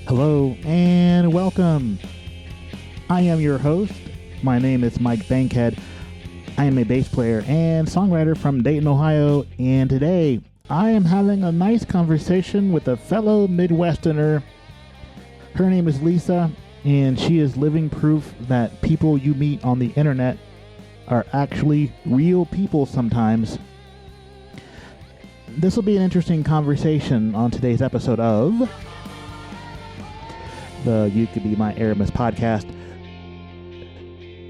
Hello and welcome. I am your host. My name is Mike Bankhead. I am a bass player and songwriter from Dayton, Ohio, and today I am having a nice conversation with a fellow Midwesterner. Her name is Lisa, and she is living proof that people you meet on the internet are actually real people sometimes. This will be an interesting conversation on today's episode of the You Could Be My Aramis podcast.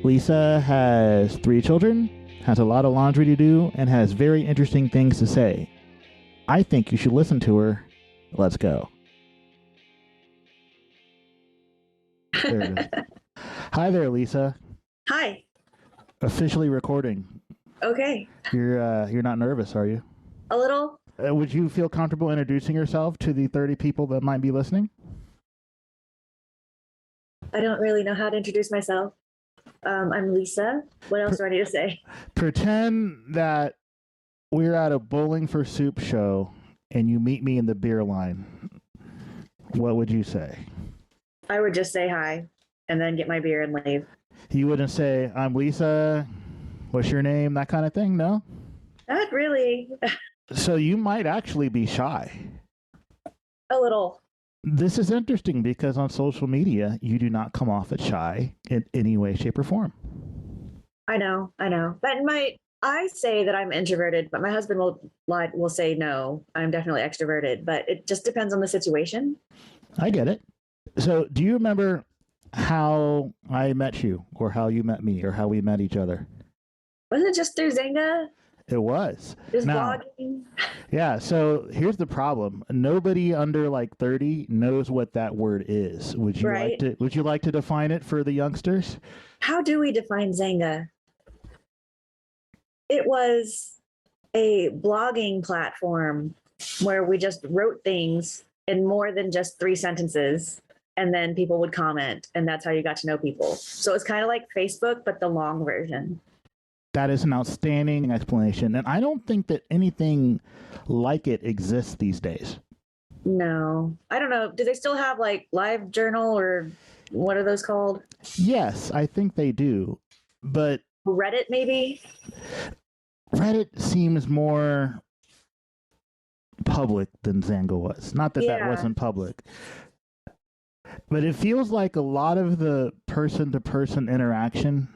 Lisa has 3 children, has a lot of laundry to do, and has very interesting things to say. I think you should listen to her. Let's go. There it is. Hi there, Lisa. Hi. Officially recording. Okay. You're not nervous, are you? A little. Would you feel comfortable introducing yourself to the 30 people that might be listening? I don't really know how to introduce myself. I'm Lisa. What else do I need to say? Pretend that we're at a Bowling for Soup show and you meet me in the beer line. What would you say? I would just say hi and then get my beer and leave. You wouldn't say, I'm Lisa, what's your name, that kind of thing, no? Not really. So you might actually be shy. A little. This is interesting because on social media, you do not come off as shy in any way, shape, or form. I know. I say that I'm introverted, but my husband will say no, I'm definitely extroverted, but it just depends on the situation. I get it. So do you remember how I met you or how you met me or how we met each other? Wasn't it just through Zynga? It was. Just now, blogging? Yeah, so here's the problem. Nobody under like 30 knows what that word is. Would you like to define it for the youngsters? How do we define Zynga? It was a blogging platform where we just wrote things in more than just 3 sentences, and then people would comment, and that's how you got to know people. So it's kind of like Facebook, but the long version. That is an outstanding explanation, and I don't think that anything like it exists these days. No, I don't know. Do they still have like Live Journal or what are those called? Yes, I think they do, but Reddit maybe? Reddit seems more public than Zanga was. Not that that wasn't public. But it feels like a lot of the person-to-person interaction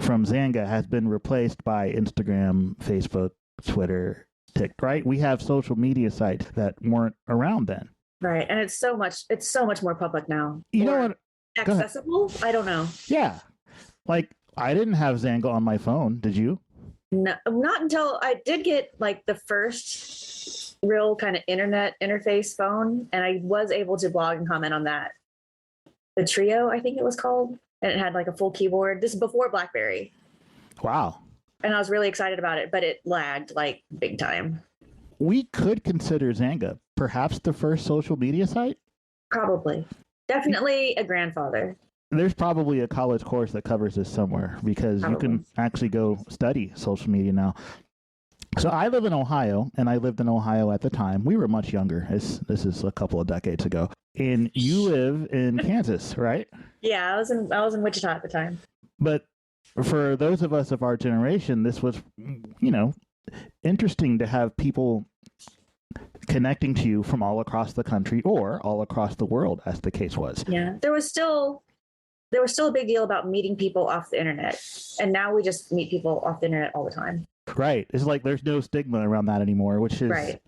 from Zanga has been replaced by Instagram, Facebook, Twitter, TikTok, right? We have social media sites that weren't around then. Right. And it's so much more public now. You know what? Accessible? I don't know. Yeah. Like, I didn't have Zanga on my phone. Did you? No, not until I did get like the first real kind of internet interface phone, and I was able to blog and comment on that. The Trio, I think it was called, and it had like a full keyboard. This is before BlackBerry. Wow. And I was really excited about it, but it lagged like big time. We could consider Zanga perhaps the first social media site? Probably. Definitely a grandfather. There's probably a college course that covers this somewhere because you can actually go study social media now. So I live in Ohio, and I lived in Ohio at the time. We were much younger. This is a couple of decades ago. And you live in Kansas, right? Yeah, I was in Wichita at the time. But for those of us of our generation, this was, interesting to have people connecting to you from all across the country or all across the world, as the case was. Yeah, there was still a big deal about meeting people off the internet. And now we just meet people off the internet all the time. Right. It's like there's no stigma around that anymore, which is, right.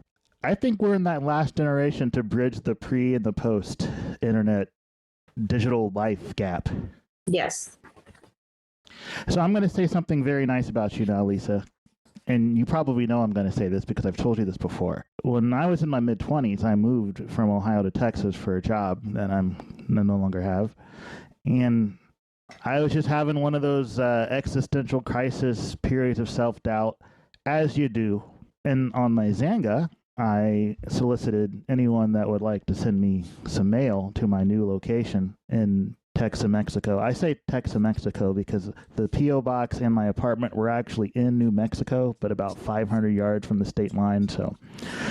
I think we're in that last generation to bridge the pre and the post internet digital life gap. Yes. So I'm going to say something very nice about you now, Lisa. And you probably know I'm going to say this because I've told you this before. When I was in my mid-20s, I moved from Ohio to Texas for a job that I no longer have. And I was just having one of those existential crisis periods of self-doubt, as you do. And on my Zanga, I solicited anyone that would like to send me some mail to my new location in Mexico. I say Mexico because the P.O. box and my apartment were actually in New Mexico, but about 500 yards from the state line. So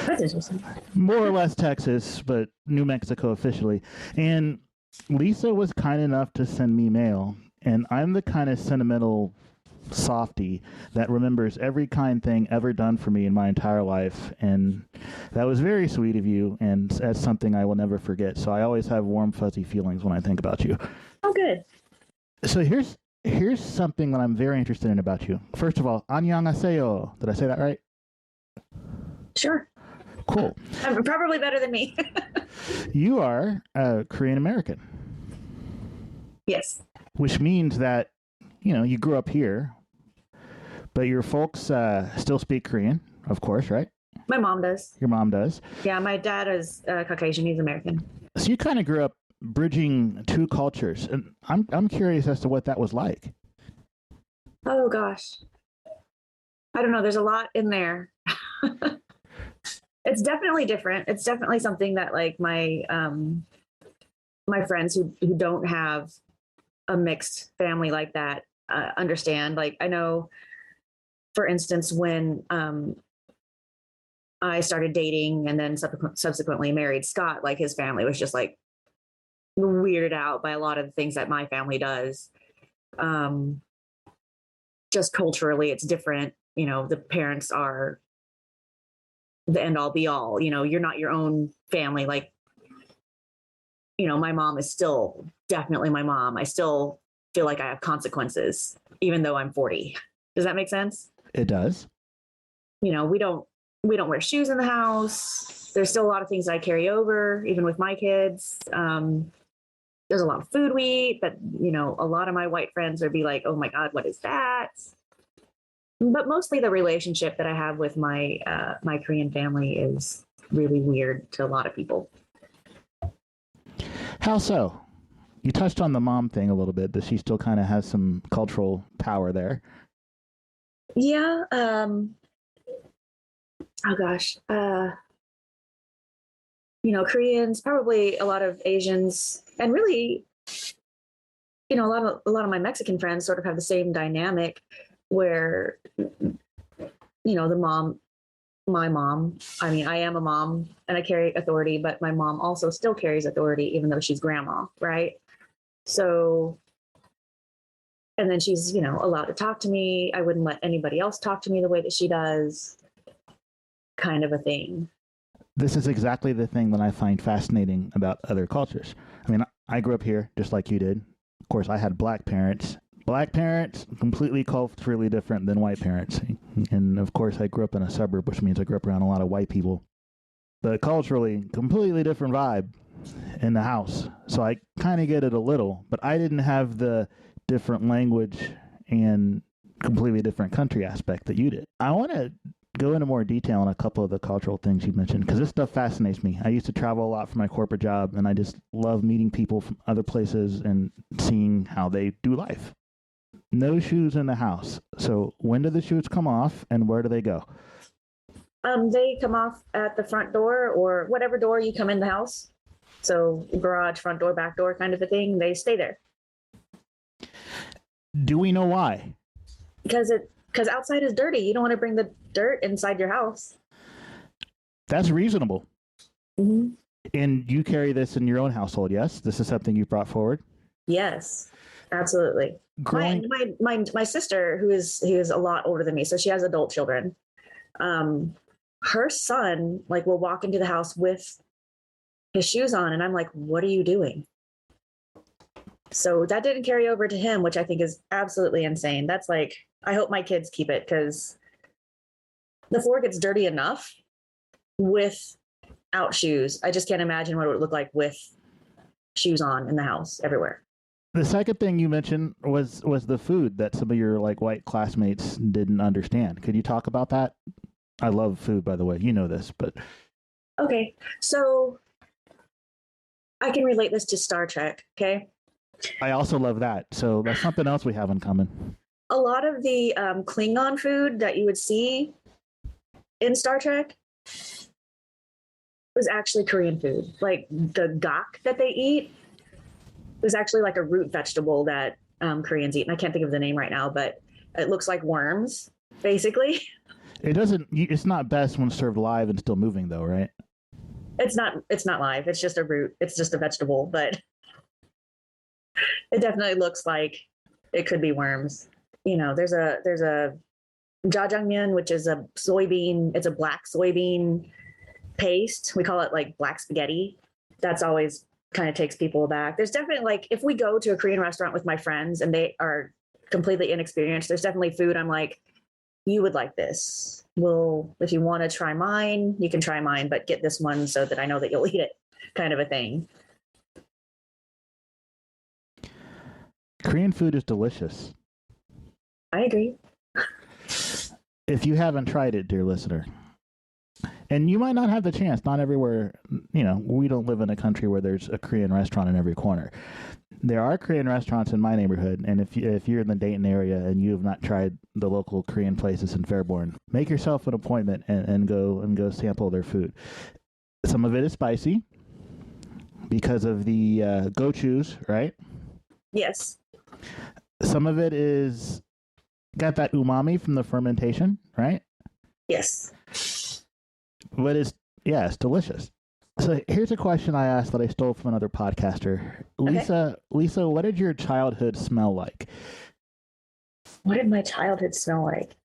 That's interesting. More or less Texas, but New Mexico officially. And Lisa was kind enough to send me mail. And I'm the kind of sentimental softy that remembers every kind thing ever done for me in my entire life, and that was very sweet of you, and that's something I will never forget. So I always have warm fuzzy feelings when I think about you. Oh, good. So here's something that I'm very interested in about you. First of all, annyeonghaseyo. Did I say that right? Sure. Cool. Probably better than me. You are Korean American. Yes. Which means that you grew up here, but your folks still speak Korean, of course, right? My mom does. Your mom does? Yeah, my dad is Caucasian. He's American. So you kind of grew up bridging two cultures, and I'm curious as to what that was like. Oh, gosh. I don't know. There's a lot in there. It's definitely different. It's definitely something that like my friends who don't have a mixed family like that understand. Like I know, for instance, when I started dating and then subsequently married Scott, like his family was just like weirded out by a lot of the things that my family does. Just culturally, it's different. The parents are the end all be all. You're not your own family. Like, my mom is still definitely my mom. I still feel like I have consequences, even though I'm 40. Does that make sense? It does. We don't wear shoes in the house. There's still a lot of things that I carry over, even with my kids. There's a lot of food we eat that, a lot of my white friends would be like, oh my God, what is that? But mostly the relationship that I have with my Korean family is really weird to a lot of people. How so? You touched on the mom thing a little bit, but she still kind of has some cultural power there. Yeah. Oh gosh. Koreans, probably a lot of Asians, and really, a lot of my Mexican friends sort of have the same dynamic where, my mom, I mean, I am a mom and I carry authority, but my mom also still carries authority, even though she's grandma. Right. So, and then she's, allowed to talk to me. I wouldn't let anybody else talk to me the way that she does, kind of a thing. This is exactly the thing that I find fascinating about other cultures. I mean, I grew up here just like you did. Of course, I had black parents. Black parents, completely culturally different than white parents. And of course, I grew up in a suburb, which means I grew up around a lot of white people. But culturally, completely different vibe in the house. So I kind of get it a little, but I didn't have the different language and completely different country aspect that you did. I want to go into more detail on a couple of the cultural things you mentioned, because this stuff fascinates me. I used to travel a lot for my corporate job, and I just love meeting people from other places and seeing how they do life. No shoes in the house. So when do the shoes come off and where do they go? They come off at the front door or whatever door you come in the house. So garage, front door, back door kind of a thing. They stay there. Do we know why? Because outside is dirty. You don't want to bring the dirt inside your house. That's reasonable. Mm-hmm. And you carry this in your own household, yes? This is something you brought forward? Yes, absolutely. My sister, who is a lot older than me, so she has adult children. Her son will walk into the house with his shoes on, and I'm like, "What are you doing?" So that didn't carry over to him, which I think is absolutely insane. That's I hope my kids keep it, because the floor gets dirty enough without shoes. I just can't imagine what it would look like with shoes on in the house everywhere. The second thing you mentioned was the food that some of your white classmates didn't understand. Could you talk about that? I love food, by the way. You know this, but okay. So I can relate this to Star Trek. Okay. I also love that. So that's something else we have in common. A lot of the Klingon food that you would see in Star Trek was actually Korean food. Like the gak that they eat There's actually like a root vegetable that Koreans eat, and I can't think of the name right now, but it looks like worms, basically. It doesn't. It's not best when served live and still moving, though, right? It's not. It's not live. It's just a root. It's just a vegetable, but it definitely looks like it could be worms. There's a jajangmyeon, which is a soybean. It's a black soybean paste. We call it like black spaghetti. That's always kind of takes people aback. There's definitely like if we go to a Korean restaurant with my friends and they are completely inexperienced, there's definitely food I'm like, you would like this. Well, if you want to try mine, you can try mine, but get this one so that I know that you'll eat it, kind of a thing. Korean food is delicious. I agree. If you haven't tried it, dear listener, and you might not have the chance, not everywhere, we don't live in a country where there's a Korean restaurant in every corner. There are Korean restaurants in my neighborhood, and if you're in the Dayton area and you have not tried the local Korean places in Fairborn, make yourself an appointment and go sample their food. Some of it is spicy because of the gochujang, right? Yes. Some of it is got that umami from the fermentation, right? Yes. But it's delicious. So here's a question I asked that I stole from another podcaster. Okay. Lisa, what did your childhood smell like? What did my childhood smell like?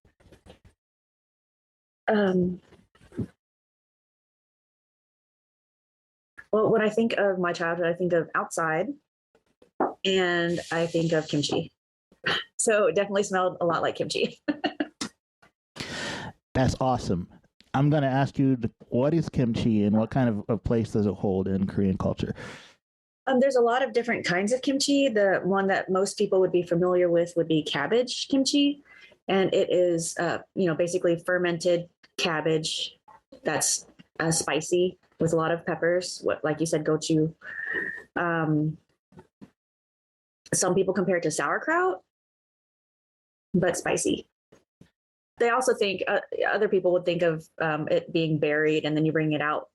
Well, when I think of my childhood, I think of outside and I think of kimchi. So it definitely smelled a lot like kimchi. That's awesome. I'm going to ask you, what is kimchi and what kind of place does it hold in Korean culture? There's a lot of different kinds of kimchi. The one that most people would be familiar with would be cabbage kimchi. And it is, basically fermented cabbage that's spicy with a lot of peppers. Like you said, gochu. Some people compare it to sauerkraut, but spicy. They also think other people would think of it being buried and then you bring it out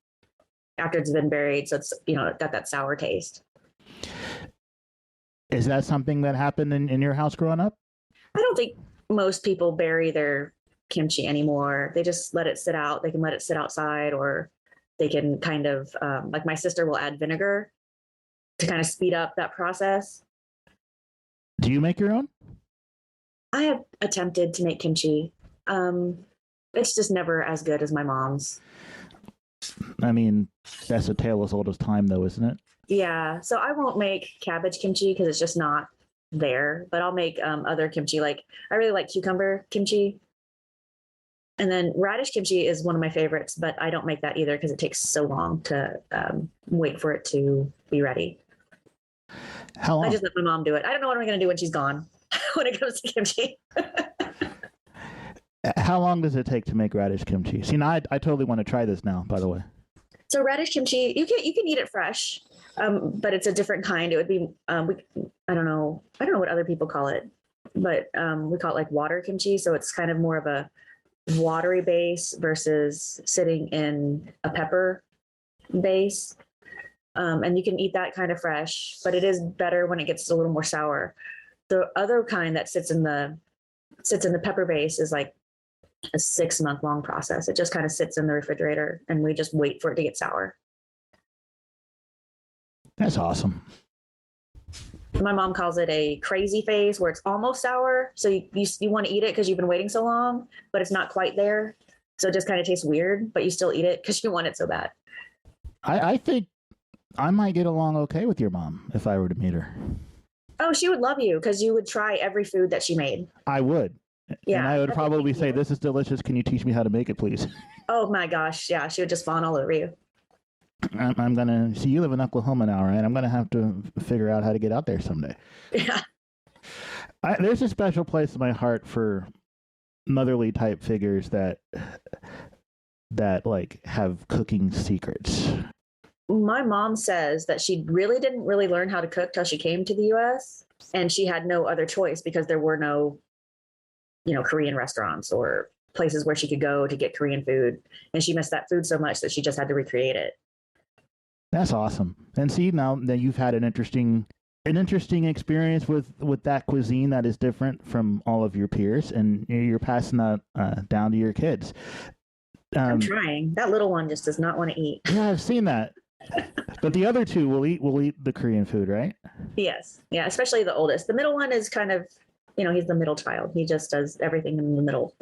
after it's been buried. So it's, got that sour taste. Is that something that happened in your house growing up? I don't think most people bury their kimchi anymore. They just let it sit out. They can let it sit outside, or they can kind of, like my sister will add vinegar to kind of speed up that process. Do you make your own? I have attempted to make kimchi. It's just never as good as my mom's. I mean, that's a tale as old as time, though, isn't it? Yeah. So I won't make cabbage kimchi because it's just not there. But I'll make other kimchi. Like I really like cucumber kimchi. And then radish kimchi is one of my favorites, but I don't make that either because it takes so long to wait for it to be ready. How long? I just let my mom do it. I don't know what I'm going to do when she's gone when it comes to kimchi. How long does it take to make radish kimchi? See, now I totally want to try this now, by the way. So radish kimchi, you can eat it fresh, but it's a different kind. It would be, I don't know what other people call it, but we call it like water kimchi. So it's kind of more of a watery base versus sitting in a pepper base. And you can eat that kind of fresh, but it is better when it gets a little more sour. The other kind that sits in the pepper base is like a 6-month long process. It just kind of sits in the refrigerator and we just wait for it to get sour. That's awesome. My mom calls it a crazy phase where it's almost sour. So you want to eat it because you've been waiting so long, but it's not quite there. So it just kind of tastes weird, but you still eat it because you want it so bad. I think I might get along okay with your mom if I were to meet her. Oh, she would love you because you would try every food that she made. I would. Yeah, and I would probably say, "This is delicious. Can you teach me how to make it, please?" Oh my gosh. Yeah. She would just fawn all over you. I'm going to see you live in Oklahoma now, right? I'm going to have to figure out how to get out there someday. Yeah. There's a special place in my heart for motherly type figures that like have cooking secrets. My mom says that she really didn't learn how to cook till she came to the U.S. and she had no other choice because there were no, Korean restaurants or places where she could go to get Korean food. And she missed that food so much that she just had to recreate it. That's awesome. And see, now that you've had an interesting an interesting experience with that cuisine that is different from all of your peers, and you're passing that down to your kids. I'm trying. That little one just does not want to eat. Yeah, I've seen that. But the other two will eat the Korean food, right? Yes. Yeah, especially the oldest. The middle one is kind of, he's the middle child. He just does everything in the middle.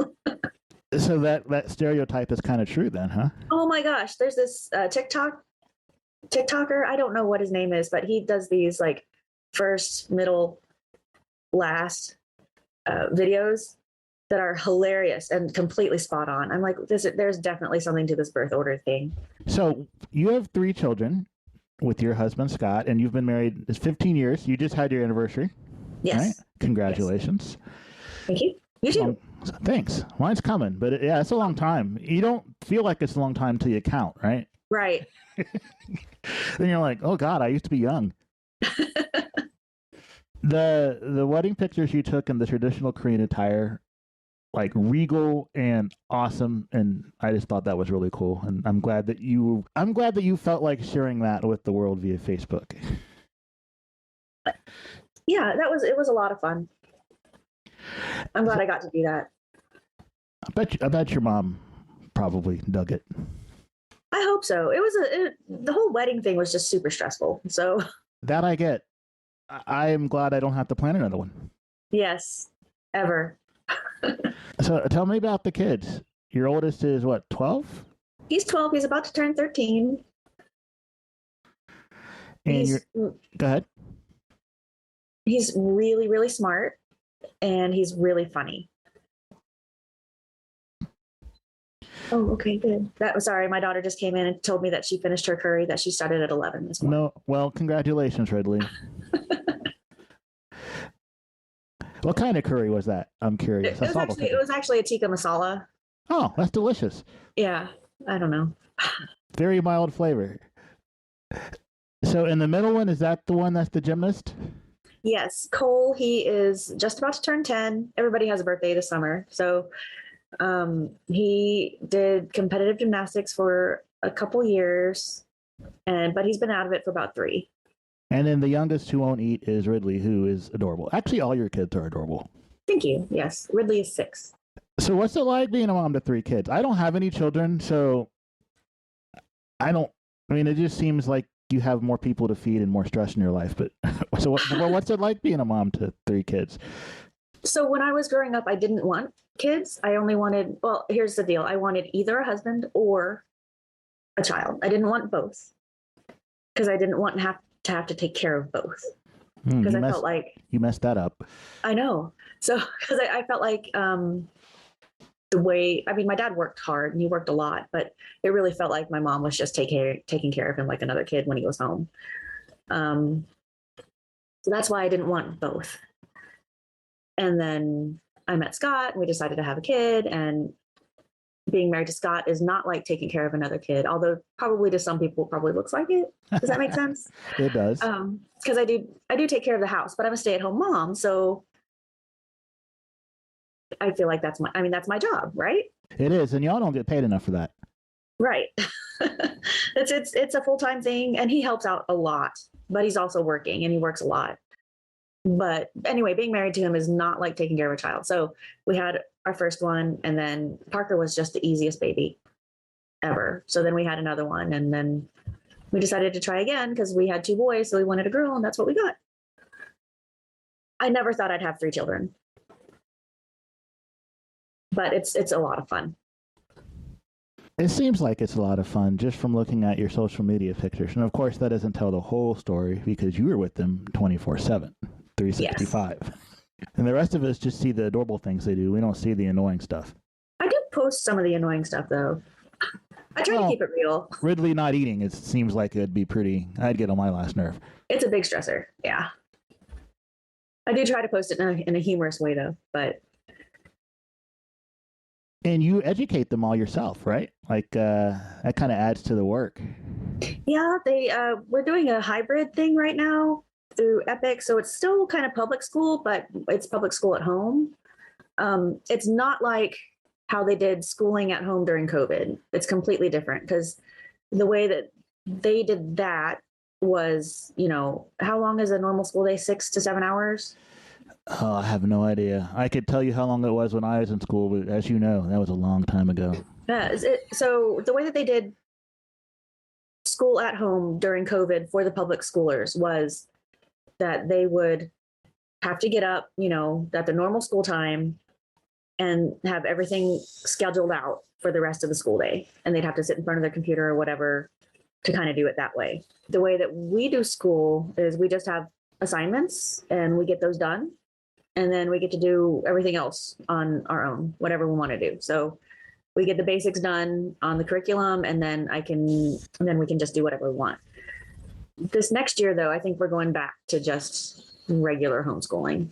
So that stereotype is kind of true then, huh? Oh my gosh. There's this TikToker. I don't know what his name is, but he does these like first, middle, last videos that are hilarious and completely spot on. I'm like, there's definitely something to this birth order thing. So you have 3 children with your husband, Scott, and you've been married 15 years. You just had your anniversary. Yes. Right? Congratulations. Yes. Thank you. You too. Well, thanks. Mine's coming, but it's a long time. You don't feel like it's a long time till you count, right? Right. Then you're like, oh God, I used to be young. The wedding pictures you took in the traditional Korean attire, like regal and awesome, and I just thought that was really cool. And I'm glad that you felt like sharing that with the world via Facebook. Yeah, it was a lot of fun. I'm glad I got to do that. I bet your mom probably dug it. I hope so. The whole wedding thing was just super stressful. So that I get. I am glad I don't have to plan another one. Yes, ever. So tell me about the kids. Your oldest is what, 12? He's 12. He's about to turn 13. And go ahead. He's really, really smart, and he's really funny. Oh, okay, good. Sorry, my daughter just came in and told me that she finished her curry that she started at 11 this morning. No, well, congratulations, Ridley. What kind of curry was that? I'm curious. It was actually a tikka masala. Oh, that's delicious. Yeah, I don't know. Very mild flavor. So in the middle one, is that the one that's the gymnast? Yes, Cole, he is just about to turn 10. Everybody has a birthday this summer. So he did competitive gymnastics for a couple years, but he's been out of it for about 3. And then the youngest who won't eat is Ridley, who is adorable. Actually, all your kids are adorable. Thank you. Yes, Ridley is 6. So what's it like being a mom to 3 kids? I don't have any children, so it just seems like you have more people to feed and more stress in your life. But so what's it like being a mom to 3 kids? So when I was growing up, I didn't want kids. I only wanted, here's the deal. I wanted either a husband or a child. I didn't want both because I didn't want to have to take care of both. Because I felt like you messed that up. I know. So because I felt like my dad worked hard and he worked a lot, but it really felt like my mom was just taking care of him like another kid when he was home. So that's why I didn't want both. And then I met Scott and we decided to have a kid, and being married to Scott is not like taking care of another kid, although probably to some people probably looks like it. Does that make sense? It does. Because I do take care of the house, but I'm a stay-at-home mom. So I feel like that's my job, right? It is. And y'all don't get paid enough for that. Right. It's a full-time thing, and he helps out a lot, but he's also working and he works a lot. But anyway, being married to him is not like taking care of a child. So we had our first one, and then Parker was just the easiest baby ever. So then we had another one, and then we decided to try again because we had 2 boys. So we wanted a girl, and that's what we got. I never thought I'd have 3 children, but it's a lot of fun. It seems like it's a lot of fun just from looking at your social media pictures. And of course, that doesn't tell the whole story because you were with them 24/7. 365. Yes. And the rest of us just see the adorable things they do. We don't see the annoying stuff. I do post some of the annoying stuff, though. I try to keep it real. Ridley not eating, it seems like it'd be I'd get on my last nerve. It's a big stressor, yeah. I do try to post it in a humorous way, though, but... And you educate them all yourself, right? Like, that kind of adds to the work. Yeah, we're doing a hybrid thing right now through Epic, so it's still kind of public school, but it's public school at home. It's not like how they did schooling at home during COVID. It's completely different because the way that they did that was, how long is a normal school day? 6 to 7 hours? Oh, I have no idea. I could tell you how long it was when I was in school, but as you know, that was a long time ago. So the way that they did school at home during COVID for the public schoolers was that they would have to get up, at the normal school time and have everything scheduled out for the rest of the school day. And they'd have to sit in front of their computer or whatever to kind of do it that way. The way that we do school is we just have assignments and we get those done. And then we get to do everything else on our own, whatever we want to do. So we get the basics done on the curriculum, and then we can just do whatever we want. This next year, though, I think we're going back to just regular homeschooling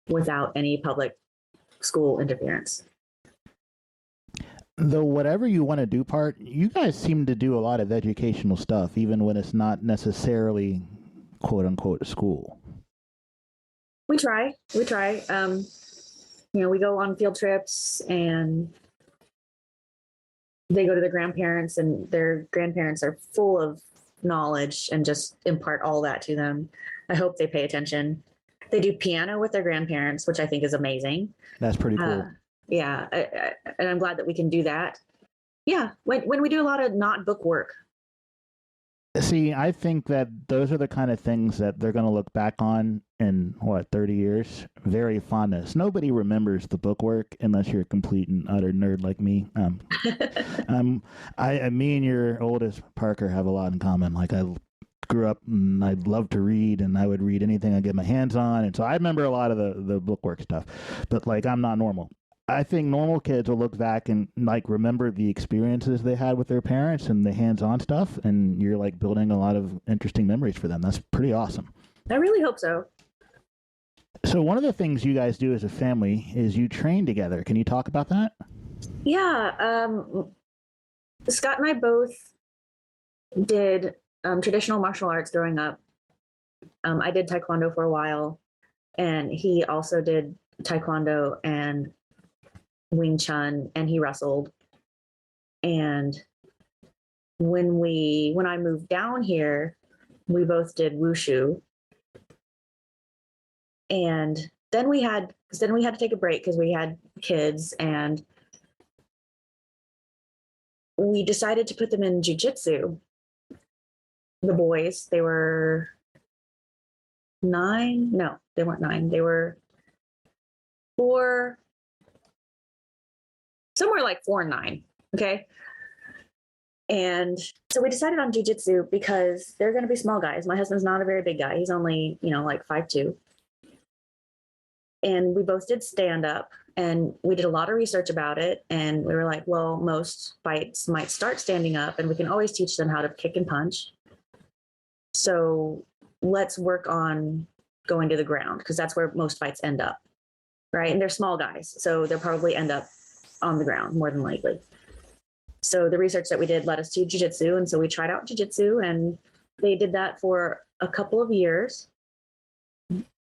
without any public school interference. The whatever you want to do part, you guys seem to do a lot of educational stuff, even when it's not necessarily quote unquote school. We try. We go on field trips and they go to their grandparents, and their grandparents are full of knowledge and just impart all that to them. I hope they pay attention. They do piano with their grandparents, which I think is amazing. That's pretty cool. Yeah. And I'm glad that we can do that. Yeah. When we do a lot of not book work. See, I think that those are the kind of things that they're going to look back on in, 30 years? Very fondness. Nobody remembers the book work unless you're a complete and utter nerd like me. Me and your oldest, Parker, have a lot in common. Like, I grew up and I loved to read, and I would read anything I get my hands on. And so I remember a lot of the book work stuff. But, I'm not normal. I think normal kids will look back and remember the experiences they had with their parents and the hands-on stuff, and you're building a lot of interesting memories for them. That's pretty awesome. I really hope so. So one of the things you guys do as a family is you train together. Can you talk about that? Yeah. Scott and I both did traditional martial arts growing up. I did Taekwondo for a while, and he also did Taekwondo and Wing Chun, and he wrestled. And when I moved down here, we both did wushu. And then we had to take a break because we had kids, and we decided to put them in jiu-jitsu. The boys, they were 9. No, they weren't 9. They were 4, somewhere like 4 and 9. Okay. And so we decided on jiu-jitsu because they're going to be small guys. My husband's not a very big guy. He's only, 5'2". And we both did stand up, and we did a lot of research about it. And we were like, well, most fights might start standing up, and we can always teach them how to kick and punch. So let's work on going to the ground, because that's where most fights end up. Right. And they're small guys, so they'll probably end up on the ground more than likely. So the research that we did led us to jiu-jitsu. And so we tried out jiu-jitsu, and they did that for a couple of years.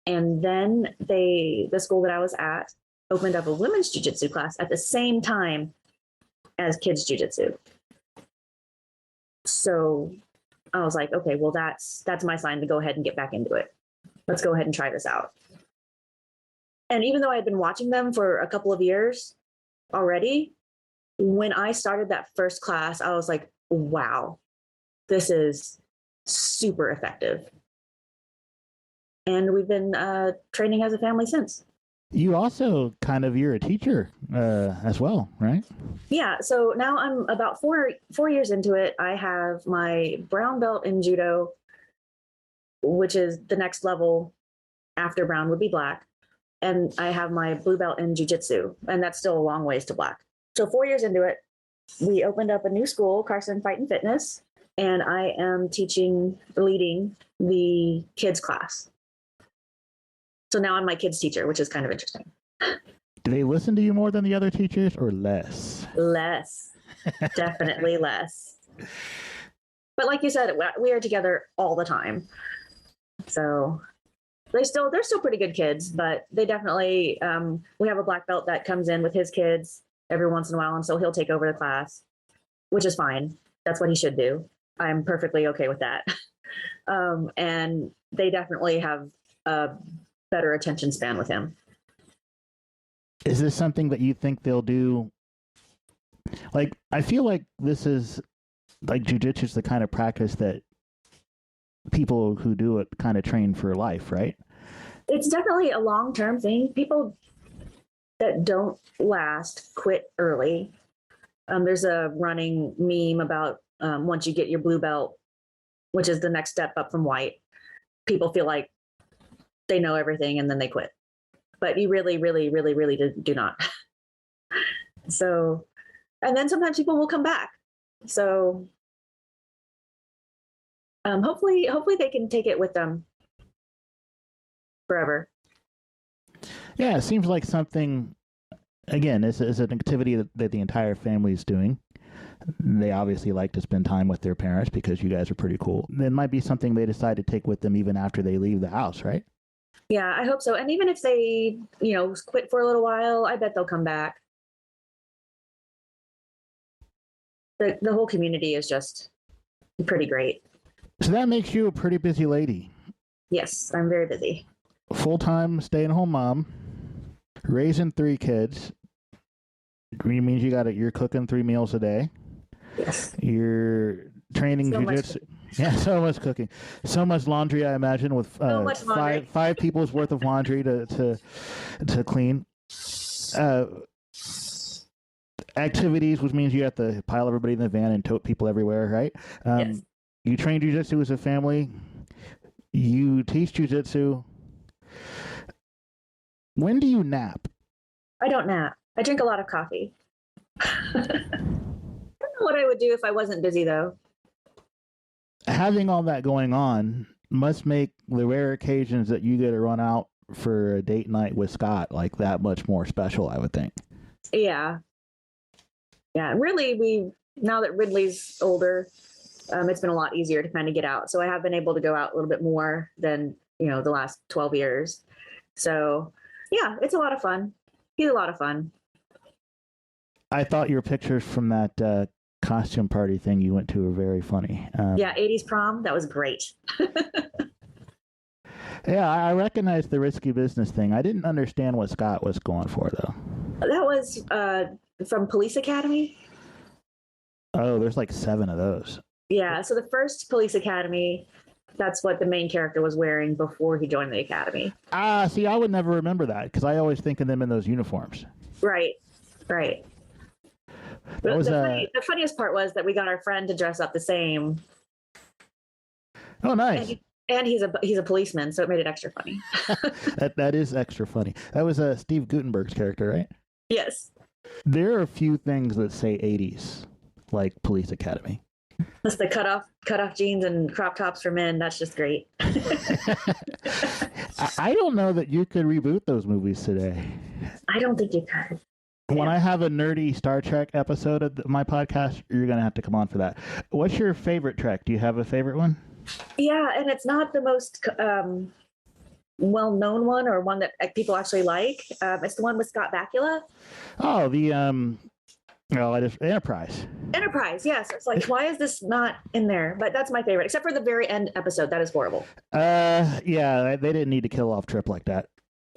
And then the school that I was at opened up a women's jiu-jitsu class at the same time as kids jiu-jitsu. So I was like, okay, well, that's my sign to go ahead and get back into it. Let's go ahead and try this out. And even though I had been watching them for a couple of years already, when I started that first class, I was like, wow, this is super effective. And we've been training as a family since. You also you're a teacher as well, right? Yeah. So now I'm about 4 years into it. I have my brown belt in judo, which is the next level after brown would be black. And I have my blue belt in jiu-jitsu, and that's still a long ways to black. So 4 years into it, we opened up a new school, Carson Fight and Fitness, and I am leading the kids class. So now I'm my kids teacher, which is kind of interesting. Do they listen to you more than the other teachers, or less? Less. Definitely less. But like you said, we are together all the time. So they're still pretty good kids, but they definitely, we have a black belt that comes in with his kids every once in a while. And so he'll take over the class, which is fine. That's what he should do. I'm perfectly okay with that. And they definitely have a better attention span with him. Is this something that you think they'll do? Like, I feel like this is like jujitsu is the kind of practice that people who do it kind of train for life, right? It's definitely a long-term thing. People that don't last quit early. There's a running meme about once you get your blue belt, which is the next step up from white, people feel like they know everything and then they quit. But you really, really, really, really do not. So, and then sometimes people will come back. So hopefully they can take it with them forever. Yeah, it seems like something, again, is an activity that the entire family is doing. They obviously like to spend time with their parents because you guys are pretty cool. It might be something they decide to take with them even after they leave the house, right? Yeah, I hope so. And even if they, quit for a little while, I bet they'll come back. The whole community is just pretty great. So that makes you a pretty busy lady. Yes, I'm very busy. Full-time stay-at-home mom, raising 3 kids. It means you're cooking 3 meals a day. Yes. You're training jiu-jitsu. Yeah, so much cooking. So much laundry, I imagine, with five people's worth of laundry to clean. Activities, which means you have to pile everybody in the van and tote people everywhere, right? Yes. You train jiu-jitsu as a family. You teach jiu-jitsu. When do you nap? I don't nap. I drink a lot of coffee. I don't know what I would do if I wasn't busy, though. Having all that going on must make the rare occasions that you get to run out for a date night with Scott like that much more special, I would think. Yeah. Yeah. Really, now that Ridley's older, it's been a lot easier to kind of get out. So I have been able to go out a little bit more than, the last 12 years. So yeah, it's a lot of fun. He's a lot of fun. I thought your pictures from that costume party thing you went to were very funny. Yeah, 80s prom. That was great. Yeah, I recognized the risky business thing. I didn't understand what Scott was going for, though. That was from Police Academy. Oh, there's like 7 of those. Yeah, so the first Police Academy, that's what the main character was wearing before he joined the academy. See, I would never remember that because I always think of them in those uniforms. Right. The funniest part was that we got our friend to dress up the same. Oh, nice. And he's a policeman, so it made it extra funny. That is extra funny. That was Steve Gutenberg's character, right? Yes. There are a few things that say 80s, like Police Academy. That's the cut off jeans and crop tops for men. That's just great. I don't know that you could reboot those movies today. I don't think you could. When I have a nerdy Star Trek episode of my podcast, you're going to have to come on for that. What's your favorite Trek? Do you have a favorite one? Yeah, and it's not the most well-known one or one that people actually like. It's the one with Scott Bakula. Oh, Enterprise. Enterprise, yes. It's like, why is this not in there? But that's my favorite, except for the very end episode. That is horrible. Yeah, they didn't need to kill off Trip like that.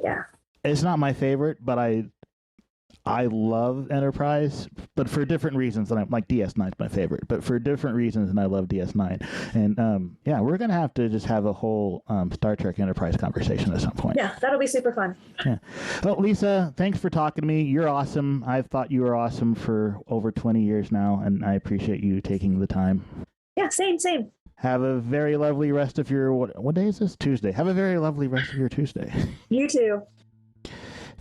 Yeah. It's not my favorite, but I love Enterprise, but for different reasons. And I'm like DS9 is my favorite, but for different reasons. And I love DS9. And yeah, we're gonna have to just have a whole Star Trek Enterprise conversation at some point. Yeah, that'll be super fun. Yeah. Well, Lisa, thanks for talking to me. You're awesome. I've thought you were awesome for over 20 years now, and I appreciate you taking the time. Yeah, same. Have a very lovely rest of your what day is this? Tuesday. Have a very lovely rest of your Tuesday. You too.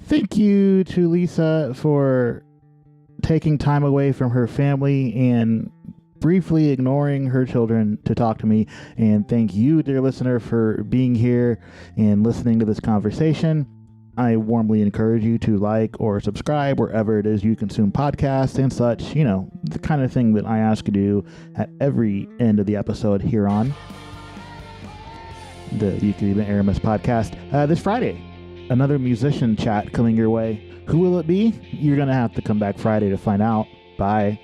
Thank you to Lisa for taking time away from her family and briefly ignoring her children to talk to me. And thank you, dear listener, for being here and listening to this conversation. I warmly encourage you to like or subscribe wherever it is you consume podcasts and such. The kind of thing that I ask you to do at every end of the episode here on the You Could Be an Aramis podcast. This Friday, another musician chat coming your way. Who will it be? You're going to have to come back Friday to find out. Bye.